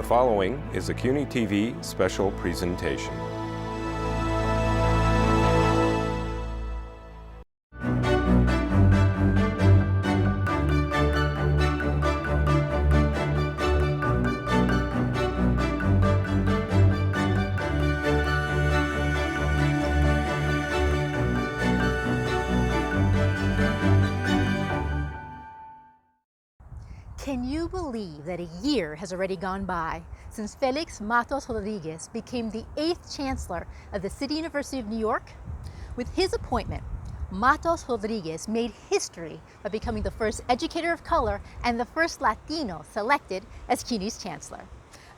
following is a CUNY TV special presentation. Can you believe that a year has already gone by since Félix Matos Rodríguez became the 8th Chancellor of the City University of New York? With his appointment, Matos Rodríguez made history by becoming the first educator of color and the first Latino selected as CUNY's Chancellor.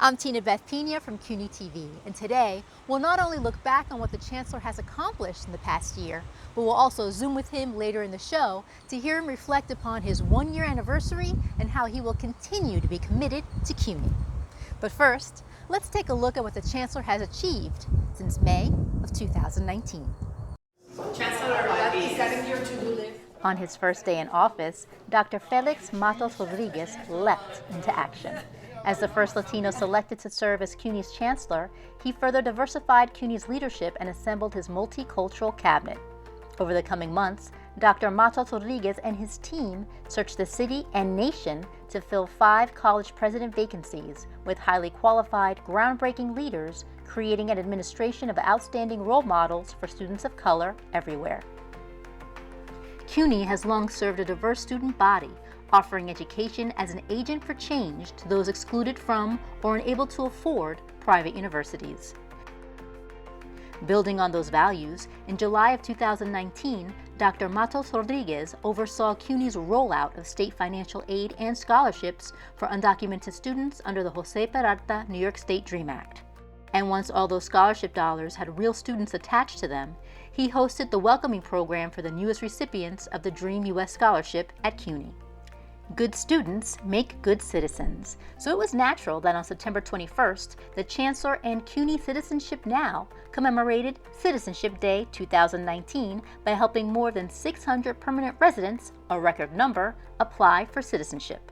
I'm Tinabeth Piña from CUNY TV, and today we'll not only look back on what the Chancellor has accomplished in the past year, but we'll also Zoom with him later in the show to hear him reflect upon his one-year anniversary and how he will continue to be committed to CUNY. But first, let's take a look at what the Chancellor has achieved since May of 2019. Chancellor, that is setting your to-do list. On his first day in office, Dr. Félix Matos Rodríguez leapt into action. As the first Latino selected to serve as CUNY's Chancellor, he further diversified CUNY's leadership and assembled his multicultural cabinet. Over the coming months, Dr. Matos Rodríguez and his team searched the city and nation to fill 5 college president vacancies with highly qualified, groundbreaking leaders, creating an administration of outstanding role models for students of color everywhere. CUNY has long served a diverse student body, offering education as an agent for change to those excluded from or unable to afford private universities. Building on those values, in July of 2019, Dr. Matos Rodríguez oversaw CUNY's rollout of state financial aid and scholarships for undocumented students under the José Peralta New York State DREAM Act. And once all those scholarship dollars had real students attached to them, he hosted the welcoming program for the newest recipients of the DREAM US Scholarship at CUNY. Good students make good citizens, so it was natural that on September 21st, the Chancellor and CUNY Citizenship Now commemorated Citizenship Day 2019 by helping more than 600 permanent residents, a record number, apply for citizenship.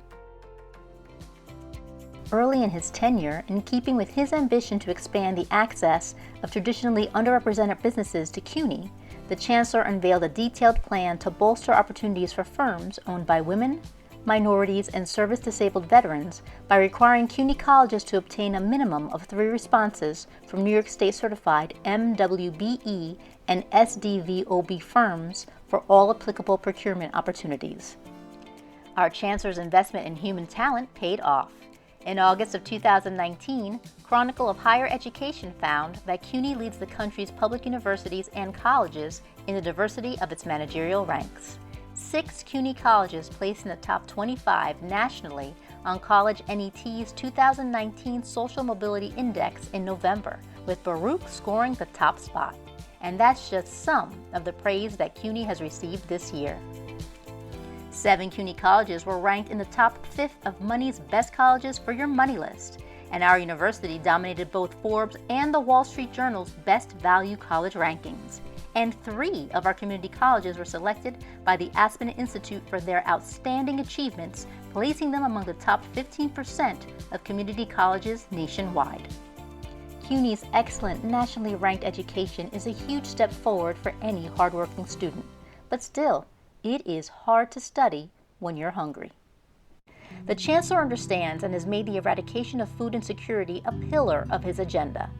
Early in his tenure, in keeping with his ambition to expand the access of traditionally underrepresented businesses to CUNY, the Chancellor unveiled a detailed plan to bolster opportunities for firms owned by women, minorities, and service-disabled veterans by requiring CUNY colleges to obtain a minimum of 3 responses from New York State certified MWBE and SDVOB firms for all applicable procurement opportunities. Our Chancellor's investment in human talent paid off. In August of 2019, Chronicle of Higher Education found that CUNY leads the country's public universities and colleges in the diversity of its managerial ranks. 6 CUNY colleges placed in the top 25 nationally on College NET's 2019 Social Mobility Index in November, with Baruch scoring the top spot. And that's just some of the praise that CUNY has received this year. 7 CUNY colleges were ranked in the top 5th of Money's Best Colleges for Your Money list, and our university dominated both Forbes and the Wall Street Journal's Best Value College rankings. And 3 of our community colleges were selected by the Aspen Institute for their outstanding achievements, placing them among the top 15% of community colleges nationwide. CUNY's excellent nationally ranked education is a huge step forward for any hardworking student. But still, it is hard to study when you're hungry. The Chancellor understands and has made the eradication of food insecurity a pillar of his agenda.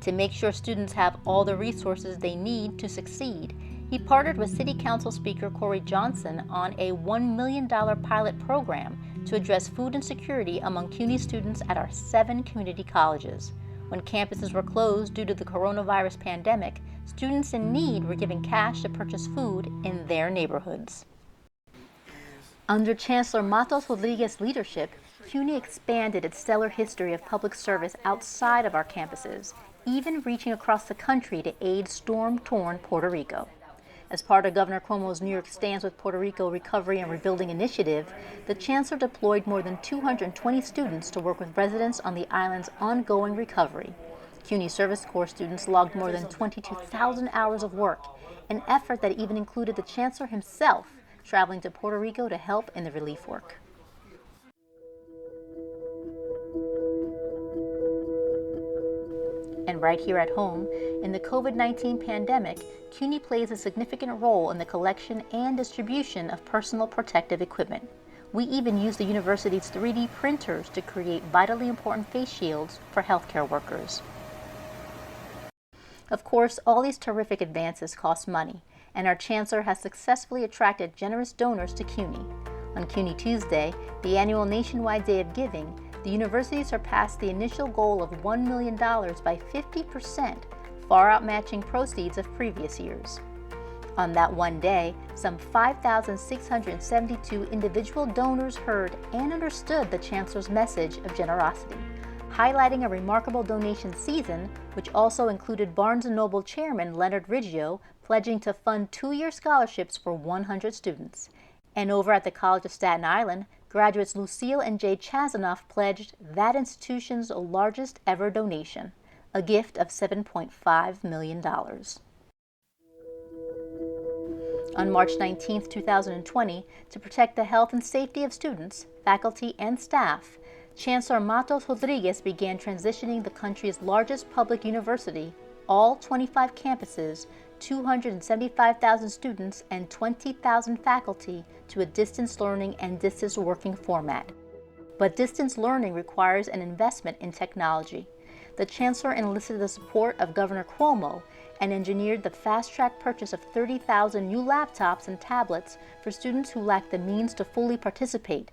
To make sure students have all the resources they need to succeed, he partnered with City Council Speaker Corey Johnson on a $1 million pilot program to address food insecurity among CUNY students at our 7 community colleges. When campuses were closed due to the coronavirus pandemic, students in need were given cash to purchase food in their neighborhoods. Under Chancellor Matos Rodríguez's leadership, CUNY expanded its stellar history of public service outside of our campuses, even reaching across the country to aid storm-torn Puerto Rico. As part of Governor Cuomo's New York Stands with Puerto Rico Recovery and Rebuilding Initiative, the Chancellor deployed more than 220 students to work with residents on the island's ongoing recovery. CUNY Service Corps students logged more than 22,000 hours of work, an effort that even included the Chancellor himself traveling to Puerto Rico to help in the relief work. And right here at home, in the COVID-19 pandemic, CUNY plays a significant role in the collection and distribution of personal protective equipment. We even use the university's 3D printers to create vitally important face shields for healthcare workers. Of course, all these terrific advances cost money, and our Chancellor has successfully attracted generous donors to CUNY. On CUNY Tuesday, the annual nationwide day of giving, the university surpassed the initial goal of $1 million by 50%, far outmatching proceeds of previous years. On that one day, some 5,672 individual donors heard and understood the Chancellor's message of generosity, highlighting a remarkable donation season, which also included Barnes & Noble chairman Leonard Riggio pledging to fund 2-year scholarships for 100 students. And over at the College of Staten Island, graduates Lucille and Jay Chazanoff pledged that institution's largest ever donation, a gift of $7.5 million. On March 19, 2020, to protect the health and safety of students, faculty, and staff, Chancellor Matos Rodríguez began transitioning the country's largest public university, all 25 campuses, 275,000 students, and 20,000 faculty to a distance learning and distance working format. But distance learning requires an investment in technology. The Chancellor enlisted the support of Governor Cuomo and engineered the fast-track purchase of 30,000 new laptops and tablets for students who lack the means to fully participate.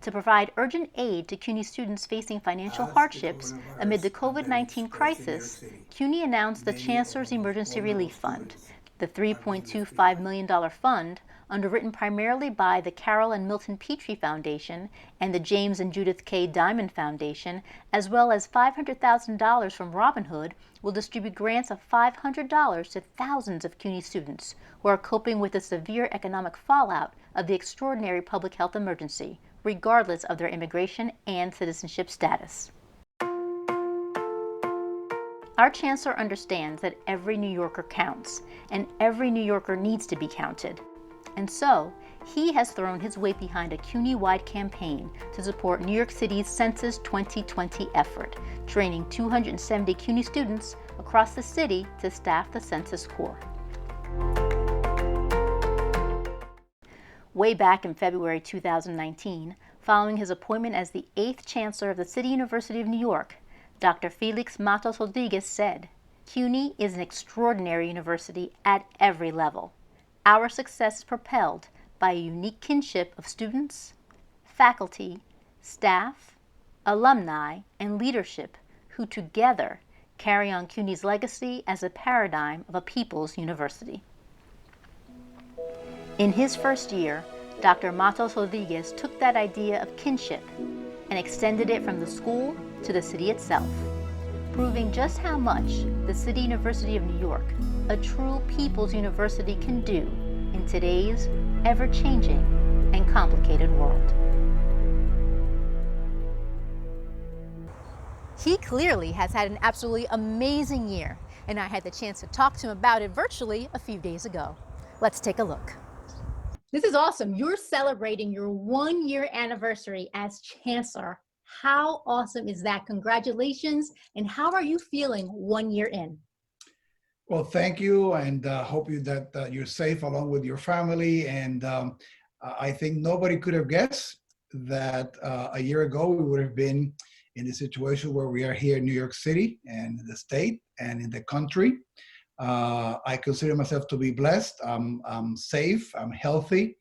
To provide urgent aid to CUNY students facing financial hardships amid the COVID-19 crisis, CUNY announced the Chancellor's Emergency Relief Fund. The $3.25 million fund, underwritten primarily by the Carol and Milton Petrie Foundation and the James and Judith K. Diamond Foundation, as well as $500,000 from Robin Hood, will distribute grants of $500 to thousands of CUNY students who are coping with the severe economic fallout of the extraordinary public health emergency, regardless of their immigration and citizenship status. Our Chancellor understands that every New Yorker counts, and every New Yorker needs to be counted. And so, he has thrown his weight behind a CUNY-wide campaign to support New York City's Census 2020 effort, training 270 CUNY students across the city to staff the Census Corps. Way back in February 2019, following his appointment as the 8th Chancellor of the City University of New York, Dr. Félix Matos Rodríguez said, "CUNY is an extraordinary university at every level. Our success is propelled by a unique kinship of students, faculty, staff, alumni, and leadership who together carry on CUNY's legacy as a paradigm of a people's university." In his first year, Dr. Matos Rodríguez took that idea of kinship and extended it from the school to the city itself, proving just how much the City University of New York, a true people's university, can do in today's ever-changing and complicated world. He clearly has had an absolutely amazing year, and I had the chance to talk to him about it virtually a few days ago. Let's take a look. This is awesome. You're celebrating your 1-year anniversary as Chancellor. How awesome is that? Congratulations. And how are you feeling 1 year in? Well, thank you, and hope that you're safe along with your family. And I think nobody could have guessed that a year ago we would have been in the situation where we are here in New York City and in the state and in the country. I consider myself to be blessed. I'm safe. I'm healthy,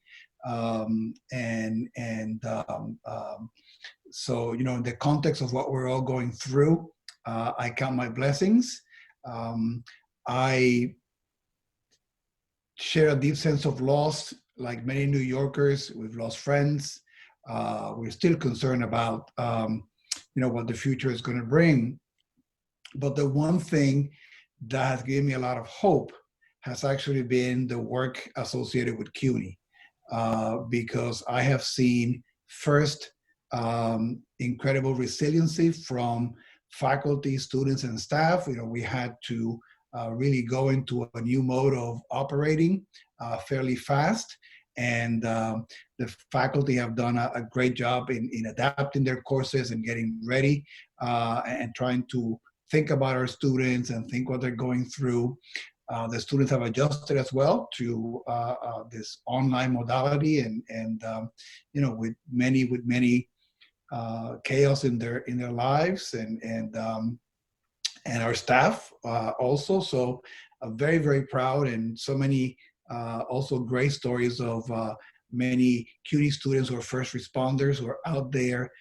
so you know, in the context of what we're all going through, I count my blessings. I share a deep sense of loss, like many New Yorkers. We've lost friends. We're still concerned about you know, what the future is going to bring. But the one thing that has given me a lot of hope has actually been the work associated with CUNY, because I have seen first incredible resiliency from faculty, students, and staff. You know, we had to really go into a new mode of operating fairly fast, and the faculty have done a great job in adapting their courses and getting ready and trying to think about our students and think what they're going through. The students have adjusted as well to this online modality, and with many chaos in their lives, and our staff also. So very, very proud, and so many also great stories of many CUNY students who are first responders who are out there,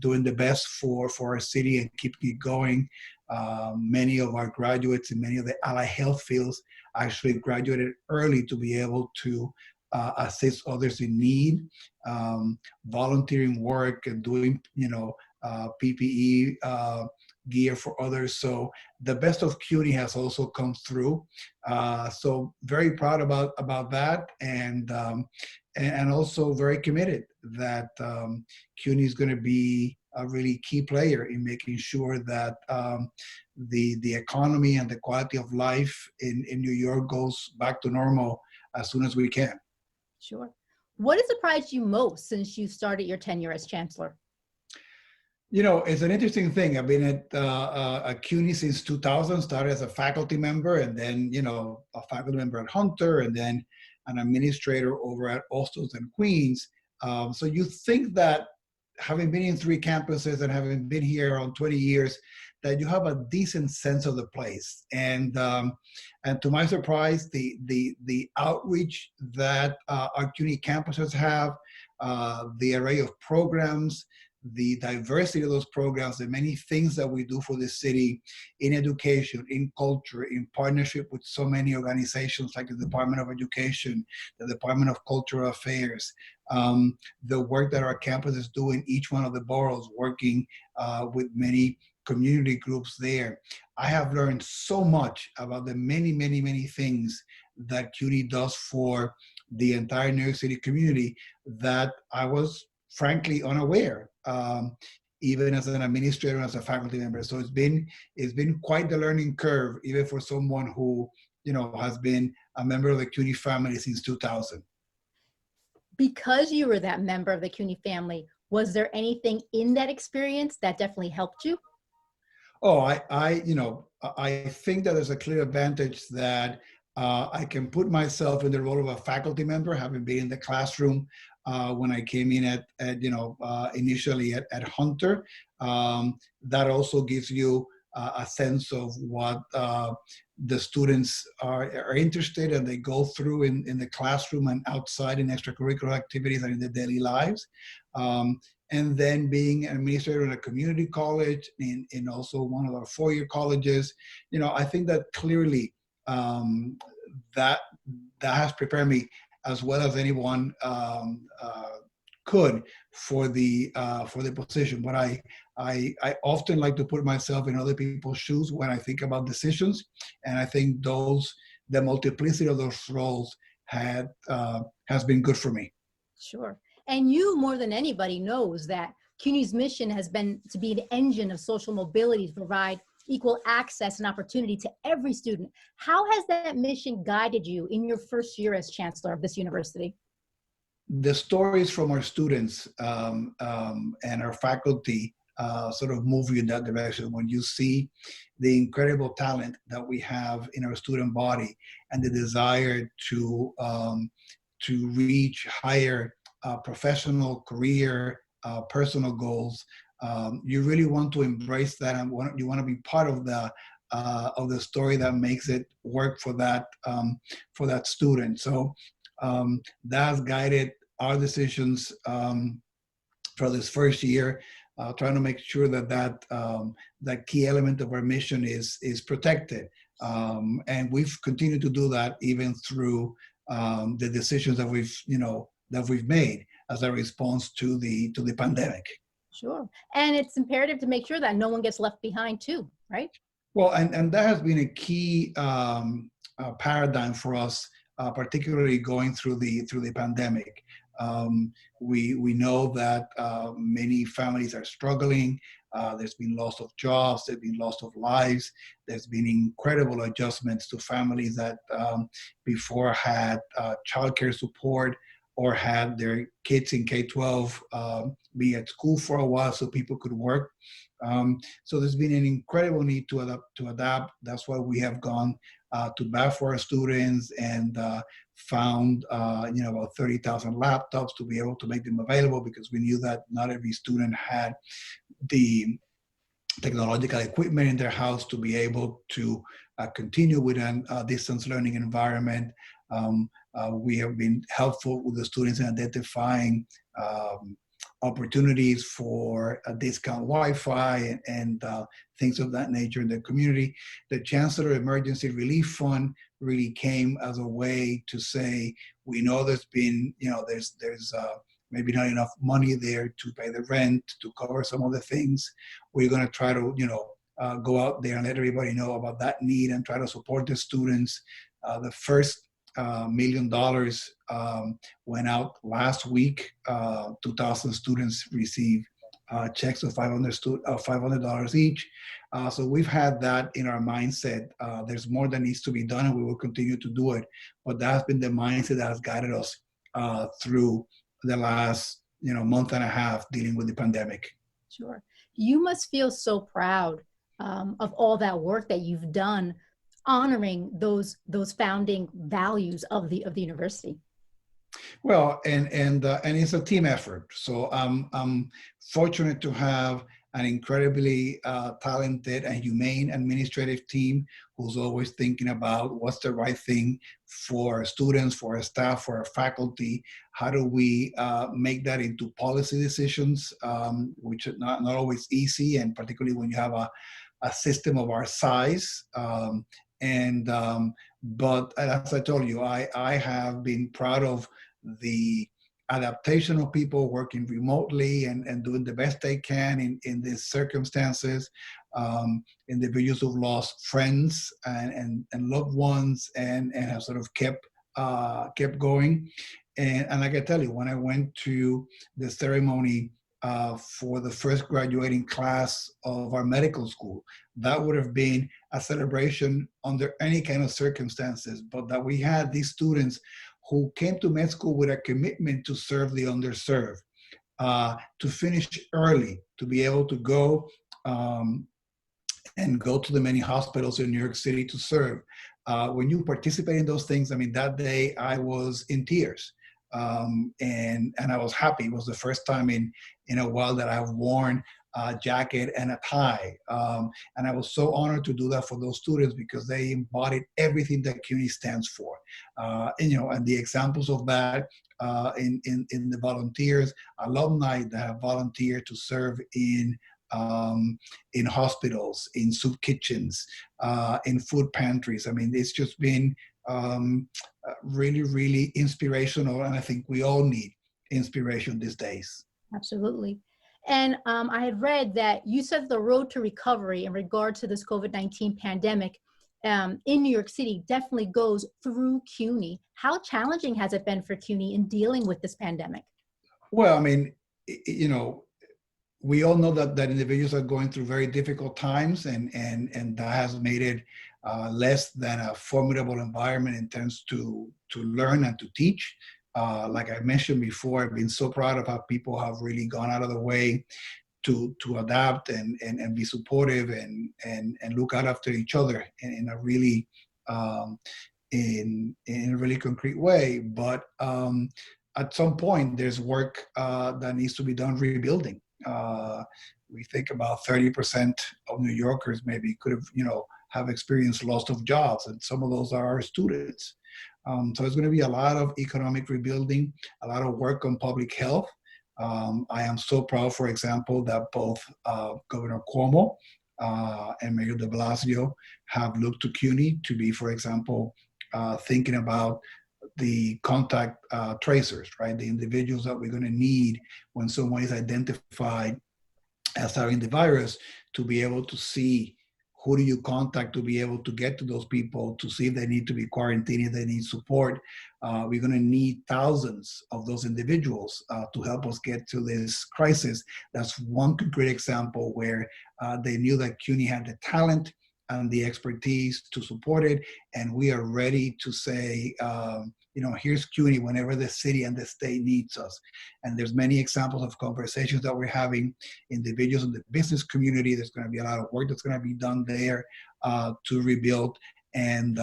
doing the best for our city and keeping it going. Many of our graduates in many of the allied health fields actually graduated early to be able to assist others in need, volunteering work and doing, PPE gear for others. So the best of CUNY has also come through. So very proud about that, and also very committed that CUNY is going to be a really key player in making sure that the economy and the quality of life in New York goes back to normal as soon as we can. Sure. What has surprised you most since you started your tenure as chancellor? It's an interesting thing. I've been at CUNY since 2000, started as a faculty member, and then, a faculty member at Hunter, and then an administrator over at Ostos and Queens. So you think that having been in 3 campuses and having been here around 20 years, that you have a decent sense of the place. And to my surprise, the outreach that our CUNY campuses have, the array of programs, the diversity of those programs, the many things that we do for the city in education, in culture, in partnership with so many organizations like the Department of Education, the Department of Cultural Affairs, the work that our campuses do in each one of the boroughs, working with many community groups there. I have learned so much about the many things that CUNY does for the entire New York City community that I was frankly unaware, even as an administrator and as a faculty member. So it's been quite the learning curve, even for someone who has been a member of the CUNY family since 2000. Because you were that member of the CUNY family, was there anything in that experience that definitely helped you? Oh, I think that there's a clear advantage that I can put myself in the role of a faculty member, having been in the classroom when I came in at initially at Hunter. That also gives you a sense of what the students are interested and they go through in the classroom and outside in extracurricular activities and in their daily lives. And then being an administrator in a community college, in also one of our 4-year colleges, I think that clearly that has prepared me as well as anyone could for the position. But I often like to put myself in other people's shoes when I think about decisions, and I think the multiplicity of those roles has been good for me. Sure. And you, more than anybody, knows that CUNY's mission has been to be an engine of social mobility, to provide equal access and opportunity to every student. How has that mission guided you in your first year as chancellor of this university? The stories from our students and our faculty sort of move you in that direction. When you see the incredible talent that we have in our student body and the desire to reach higher professional, career, personal goals, you really want to embrace that, and you want to be part of the story that makes it work for that student. So that has guided our decisions for this first year, trying to make sure that key element of our mission is protected, and we've continued to do that even through the decisions that we've made as a response to the pandemic. Sure. And it's imperative to make sure that no one gets left behind too, right? Well, and that has been a key paradigm for us, particularly going through the pandemic. We know that many families are struggling. There's been loss of jobs, there's been loss of lives. There's been incredible adjustments to families that before had childcare support or had their kids in K-12 be at school for a while so people could work. So there's been an incredible need to adapt. That's why we have gone to bat for our students and found about 30,000 laptops to be able to make them available, because we knew that not every student had the technological equipment in their house to be able to continue with a distance learning environment. We have been helpful with the students in identifying opportunities for a discount Wi-Fi and things of that nature in the community. The Chancellor Emergency Relief Fund really came as a way to say, we know there's been, there's maybe not enough money there to pay the rent, to cover some of the things. We're going to try to, go out there and let everybody know about that need and try to support the students. The first $1 million went out last week. 2,000 students received checks of $500 each. So we've had that in our mindset. There's more that needs to be done, and we will continue to do it. But that's been the mindset that has guided us through the last month and a half dealing with the pandemic. Sure. You must feel so proud of all that work that you've done, honoring those founding values of the university. Well, and it's a team effort. So I'm fortunate to have an incredibly talented and humane administrative team who's always thinking about what's the right thing for our students, for our staff, for our faculty. How do we make that into policy decisions, which are not always easy, and particularly when you have a system of our size. But as I told you, I have been proud of the adaptation of people working remotely and doing the best they can in these circumstances. Individuals who've lost friends and loved ones and have sort of kept going. And like I tell you, when I went to the ceremony for the first graduating class of our medical school, that would have been a celebration under any kind of circumstances, but that we had these students who came to med school with a commitment to serve the underserved, to finish early, to be able to go and go to the many hospitals in New York City to serve. When you participate in those things, I mean, that day I was in tears. And I was happy. It was the first time in a while that I've worn a jacket and a tie. And I was so honored to do that for those students because they embodied everything that CUNY stands for. And the examples of that in the volunteers, alumni that have volunteered to serve in hospitals, in soup kitchens, in food pantries. I mean, it's just been really, really inspirational, and I think we all need inspiration these days. Absolutely. And I had read that you said the road to recovery in regard to this COVID-19 pandemic in New York City definitely goes through CUNY. How challenging has it been for CUNY in dealing with this pandemic? Well, I mean, we all know that individuals are going through very difficult times, and that has made it less than a formidable environment in terms to learn and to teach. Like I mentioned before, I've been so proud of how people have really gone out of the way to adapt and be supportive and look out after each other in a really in a really concrete way. But at some point, there's work that needs to be done rebuilding. We think about 30% of New Yorkers maybe could have experienced loss of jobs, and some of those are our students. So it's going to be a lot of economic rebuilding, a lot of work on public health. I am so proud, for example, that both Governor Cuomo and Mayor de Blasio have looked to CUNY to be, for example, thinking about the contact tracers, right? The individuals that we're going to need when someone is identified as having the virus, to be able to see who do you contact to be able to get to those people, to see if they need to be quarantined, if they need support. We're going to need thousands of those individuals to help us get to this crisis. That's one great example where they knew that CUNY had the talent and the expertise to support it, and we are ready to say, here's CUNY whenever the city and the state needs us. And there's many examples of conversations that we're having, individuals in the business community. There's going to be a lot of work that's going to be done there to rebuild. And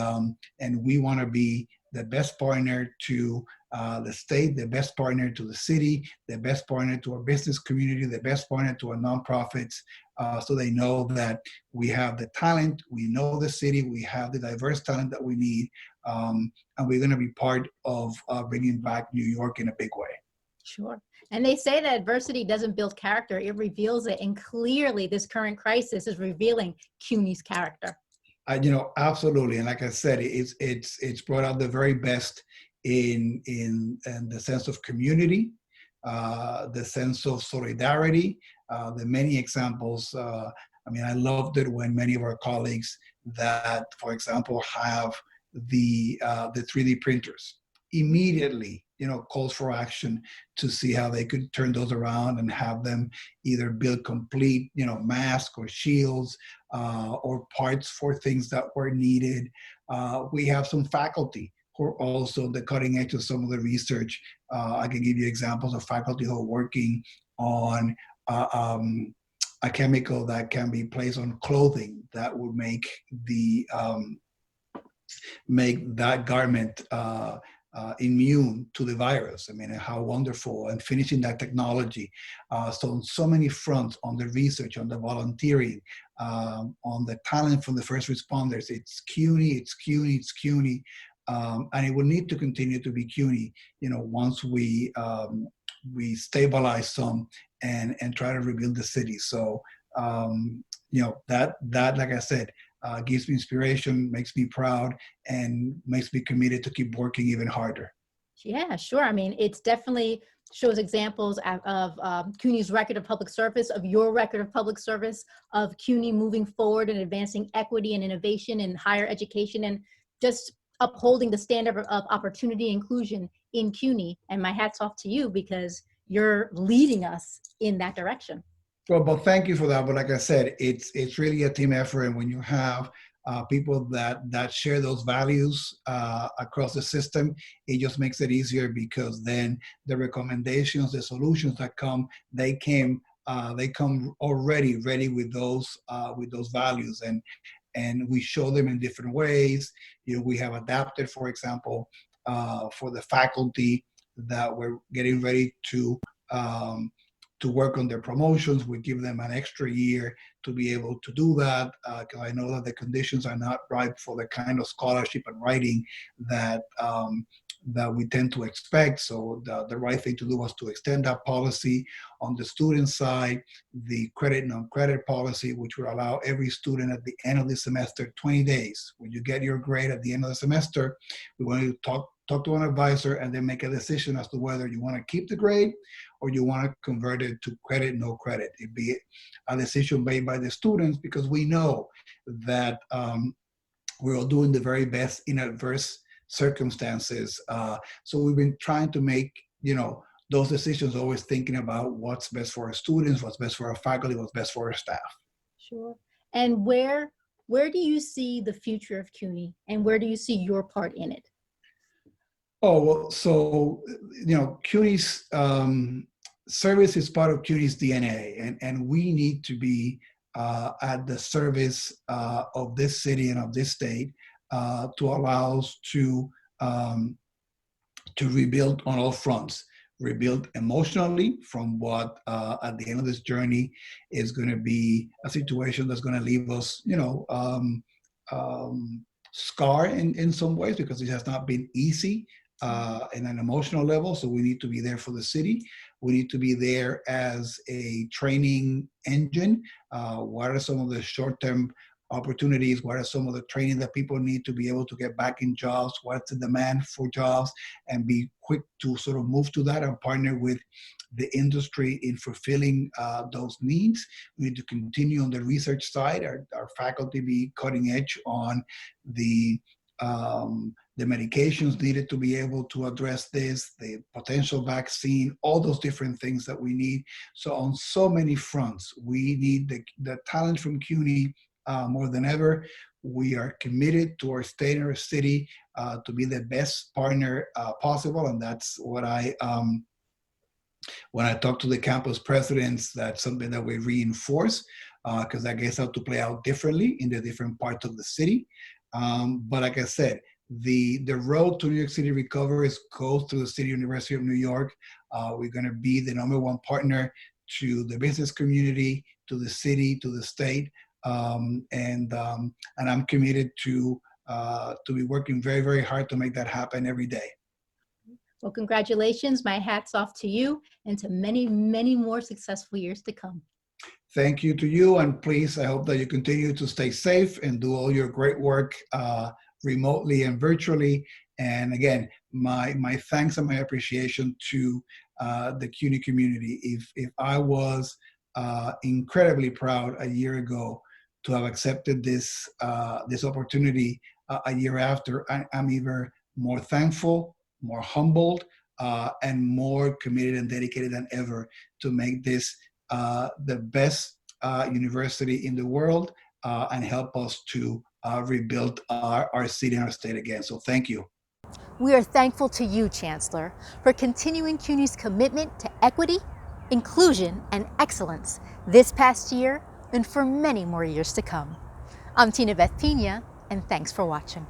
we want to be the best partner to the state, the best partner to the city, the best partner to our business community, the best partner to our nonprofits, so they know that we have the talent, we know the city, we have the diverse talent that we need, and we're going to be part of bringing back New York in a big way. Sure. And they say that adversity doesn't build character, it reveals it. And clearly this current crisis is revealing CUNY's character. Absolutely. And like I said, it's brought out the very best in the sense of community, the sense of solidarity, the many examples. I loved it when many of our colleagues that, for example, have the 3D printers immediately, calls for action to see how they could turn those around and have them either build complete, masks or shields or parts for things that were needed. We have some faculty who are also the cutting edge of some of the research. I can give you examples of faculty who are working on a chemical that can be placed on clothing that will make that garment immune to the virus. How wonderful, and finishing that technology. So on so many fronts, on the research, on the volunteering, on the talent from the first responders, it's CUNY, it's CUNY, it's CUNY. And it will need to continue to be CUNY, once we stabilize some and try to rebuild the city. So, that, like I said, gives me inspiration, makes me proud, and makes me committed to keep working even harder. Yeah, sure. It's definitely shows examples of CUNY's record of public service, of your record of public service, of CUNY moving forward and advancing equity and innovation in higher education, and just upholding the standard of opportunity inclusion in CUNY. And my hat's off to you because you're leading us in that direction. Well, thank you for that. But like I said, it's really a team effort. And when you have people that share those values across the system, it just makes it easier, because then the recommendations, the solutions that come, they come already ready with those values. And we show them in different ways. We have adapted, for example, for the faculty that we're getting ready to work on their promotions. We give them an extra year to be able to do that, because I know that the conditions are not ripe for the kind of scholarship and writing that we tend to expect. So the right thing to do was to extend that policy. On the student side, the credit non-credit policy, which would allow every student at the end of the semester 20 days. When you get your grade at the end of the semester, we want you to talk to an advisor and then make a decision as to whether you want to keep the grade or you want to convert it to credit, no credit. It'd be a decision made by the students, because we know that we're all doing the very best in adverse circumstances. So we've been trying to make, those decisions, always thinking about what's best for our students, what's best for our faculty, what's best for our staff. Sure. And where do you see the future of CUNY, and where do you see your part in it? Oh, well, so, CUNY's service is part of CUNY's DNA, and we need to be at the service of this city and of this state to allow us to rebuild on all fronts. Rebuild emotionally from what at the end of this journey is going to be a situation that's going to leave us, scar in some ways, because it has not been easy in an emotional level. So we need to be there for the city. We need to be there as a training engine. What are some of the short-term opportunities? What are some of the training that people need to be able to get back in jobs? What's the demand for jobs? And be quick to sort of move to that and partner with the industry in fulfilling those needs. We need to continue on the research side. Our faculty be cutting edge on the medications needed to be able to address this, the potential vaccine, all those different things that we need. So on so many fronts, we need the talent from CUNY more than ever. We are committed to our state and our city to be the best partner possible, and that's what when I talk to the campus presidents, that's something that we reinforce because that gets out to play out differently in the different parts of the city. But like I said, the road to New York City recovery goes through the City University of New York. We're going to be the #1 partner to the business community, to the city, to the state, and I'm committed to be working very, very hard to make that happen every day. Well, congratulations. My hat's off to you and to many, many more successful years to come. Thank you to you, and please, I hope that you continue to stay safe and do all your great work remotely and virtually. And again, my thanks and my appreciation to the CUNY community. If I was incredibly proud a year ago to have accepted this opportunity a year after, I'm even more thankful, more humbled, and more committed and dedicated than ever to make this the best university in the world and help us to rebuild our city and our state again. So thank you. We are thankful to you, Chancellor, for continuing CUNY's commitment to equity, inclusion, and excellence this past year and for many more years to come. I'm Tinabeth Piña, and thanks for watching.